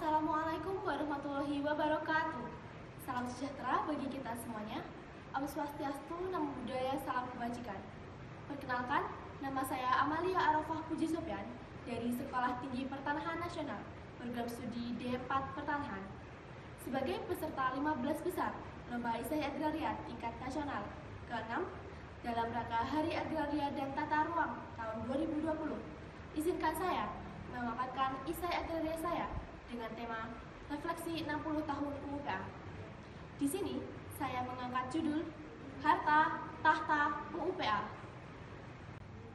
Assalamualaikum warahmatullahi wabarakatuh. Salam sejahtera bagi kita semuanya. Om Swastiastu, Namo Buddhaya, salam kebajikan. Perkenalkan, nama saya Amalia Arafah Puji Sopyan dari Sekolah Tinggi Pertanahan Nasional, program studi D4 Pertanahan. Sebagai peserta 15 besar Lomba Esai Agraria tingkat nasional ke-6 dalam rangka Hari Agraria dan Tata Ruang tahun 2020, izinkan saya memaparkan esai agraria saya dengan tema Refleksi 60 Tahun UUPA. Di sini saya mengangkat judul Harta Tahta UUPA.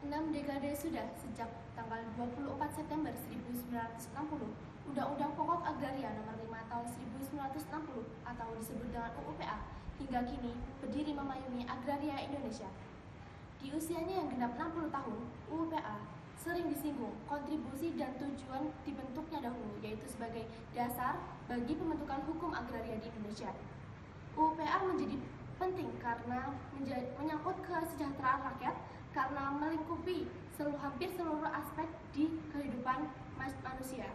6 dekade sudah sejak tanggal 24 September 1960, Undang-Undang Pokok Agraria Nomor 5 Tahun 1960 atau disebut dengan UUPA hingga kini berdiri memayungi agraria Indonesia. Di usianya yang genap 60 tahun, UUPA sering disinggung kontribusi dan tujuan dibentuknya dahulu, yaitu sebagai dasar bagi pembentukan hukum agraria di Indonesia. UUPA menjadi penting karena menyangkut kesejahteraan rakyat, karena melingkupi hampir seluruh aspek di kehidupan manusia.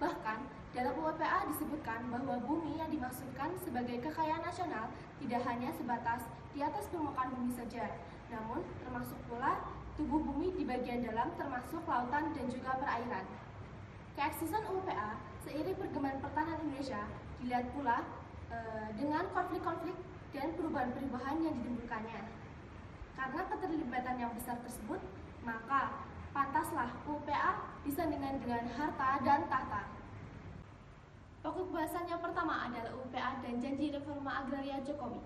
Bahkan, dalam UUPA disebutkan bahwa bumi yang dimaksudkan sebagai kekayaan nasional tidak hanya sebatas di atas permukaan bumi saja, namun termasuk pula tubuh bumi di bagian dalam termasuk lautan dan juga perairan. Keeksisan UUPA seiring perkembangan pertahanan Indonesia dilihat pula dengan konflik-konflik dan perubahan-perubahan yang ditimbulkannya. Karena keterlibatan yang besar tersebut, maka pantaslah UUPA disandingkan dengan harta dan tahta. Pokok bahasan yang pertama adalah UUPA dan janji reforma agraria Jokowi.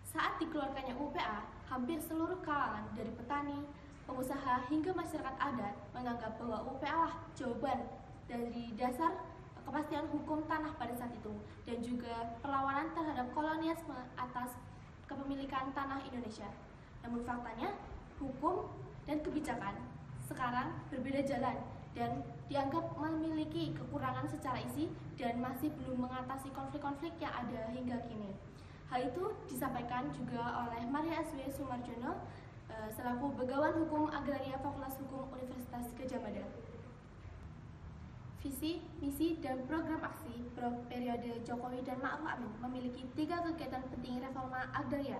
Saat dikeluarkannya UUPA, hampir seluruh kalangan dari petani, pengusaha hingga masyarakat adat menganggap bahwa UUPA lah jawaban dari dasar kepastian hukum tanah pada saat itu dan juga perlawanan terhadap kolonialisme atas kepemilikan tanah Indonesia. Namun faktanya, hukum dan kebijakan sekarang berbeda jalan dan dianggap memiliki kekurangan secara isi dan masih belum mengatasi konflik-konflik yang ada hingga kini. Hal itu disampaikan juga oleh Maria S.W. Sumarjono selaku Begawan Hukum Agraria Fakultas Hukum Universitas Gadjah Mada. Visi, misi, dan program aksi periode Jokowi dan Ma'ruf Amin memiliki 3 kegiatan penting reforma agraria.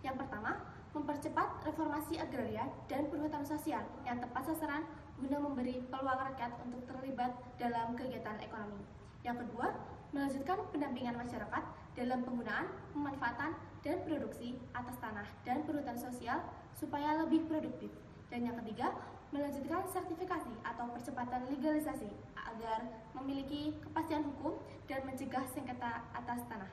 Yang pertama, mempercepat reformasi agraria dan perhutanan sosial yang tepat sasaran guna memberi peluang rakyat untuk terlibat dalam kegiatan ekonomi. Yang kedua, melanjutkan pendampingan masyarakat dalam penggunaan, pemanfaatan, dan produksi atas tanah dan perhutanan sosial supaya lebih produktif. Dan yang ketiga, melanjutkan sertifikasi atau percepatan legalisasi agar memiliki kepastian hukum dan mencegah sengketa atas tanah.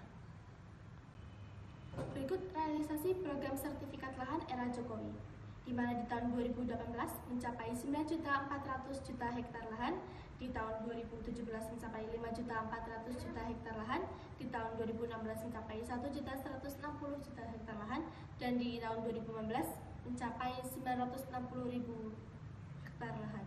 Berikut realisasi program sertifikat lahan era Jokowi, di mana di tahun 2018 mencapai 9.400.000 hektar lahan, di tahun 2017 mencapai 5.400.000 hektar lahan, di tahun 2016 mencapai 1.160.000 hektar lahan, dan di tahun 2015 mencapai 960.000 hektar lahan.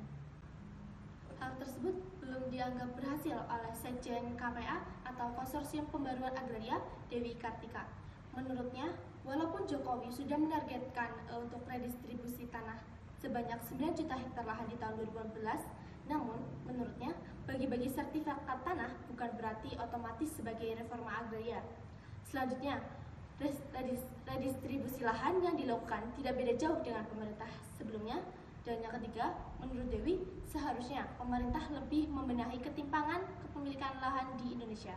Hal tersebut belum dianggap berhasil oleh Sekjen KPA atau Konsorsium Pembaruan Agraria Dewi Kartika. Menurutnya, walaupun Jokowi sudah menargetkan untuk redistribusi tanah sebanyak 9 juta hektar lahan di tahun 2015, namun menurutnya bagi-bagi sertifikat tanah bukan berarti otomatis sebagai reforma agraria. Selanjutnya, redistribusi lahan yang dilakukan tidak beda jauh dengan pemerintah sebelumnya. Dan yang ketiga, menurut Dewi, seharusnya pemerintah lebih membenahi ketimpangan kepemilikan lahan di Indonesia.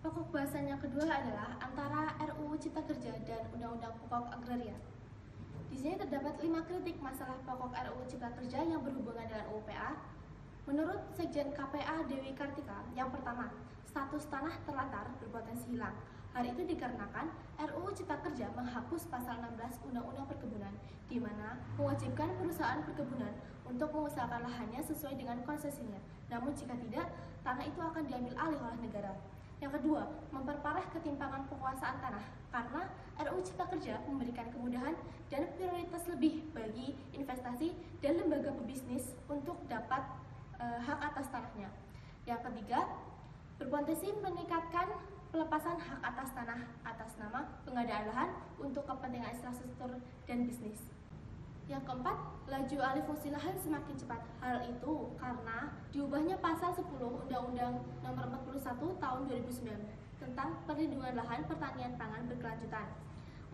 Pokok bahasan yang kedua adalah antara RUU Cipta Kerja dan Undang-Undang Pokok Agraria. Di sini terdapat 5 kritik masalah pokok RUU Cipta Kerja yang berhubungan dengan UUPA. Menurut Sekjen KPA Dewi Kartika, yang pertama, status tanah terlantar berpotensi hilang. Hal itu dikarenakan RUU Cipta Kerja menghapus pasal 16 Undang-Undang Perkebunan, di mana mewajibkan perusahaan perkebunan untuk mengusahakan lahannya sesuai dengan konsesinya. Namun jika tidak, tanah itu akan diambil alih oleh negara. Yang kedua, memperparah ketimpangan penguasaan tanah, karena RUU Cipta Kerja memberikan kemudahan dan prioritas lebih bagi investasi dan lembaga pebisnis untuk dapat hak atas tanahnya. Yang ketiga, berpotensi meningkatkan pelepasan hak atas tanah atas nama pengadaan lahan untuk kepentingan infrastruktur dan bisnis. Yang keempat, laju alih fungsi lahan semakin cepat. Hal itu karena diubahnya pasal 10 Undang-Undang Nomor 41 Tahun 2009 tentang perlindungan lahan pertanian pangan berkelanjutan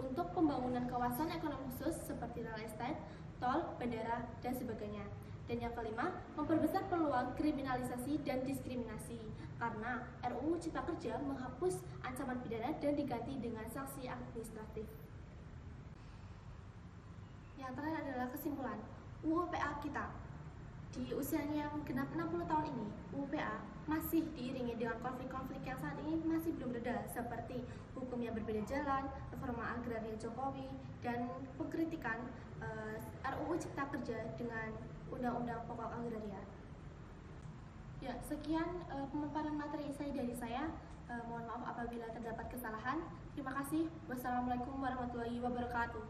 untuk pembangunan kawasan ekonomi khusus seperti real estate, tol, bandara, dan sebagainya. Dan yang kelima, memperbesar peluang kriminalisasi dan diskriminasi karena RUU Cipta Kerja menghapus ancaman pidana dan diganti dengan sanksi administratif. Yang terakhir adalah kesimpulan. UU PA kita di usianya yang genap 60 tahun ini, UU PA masih diiringi dengan konflik-konflik yang saat ini masih belum reda, seperti hukum yang berbeda jalan, reforma agraria Jokowi, dan pengkritikan RUU Cipta Kerja dengan Undang-Undang Pokok Agraria. Ya, sekian pemaparan materi dari saya. Mohon maaf apabila terdapat kesalahan. Terima kasih. Wassalamualaikum warahmatullahi wabarakatuh.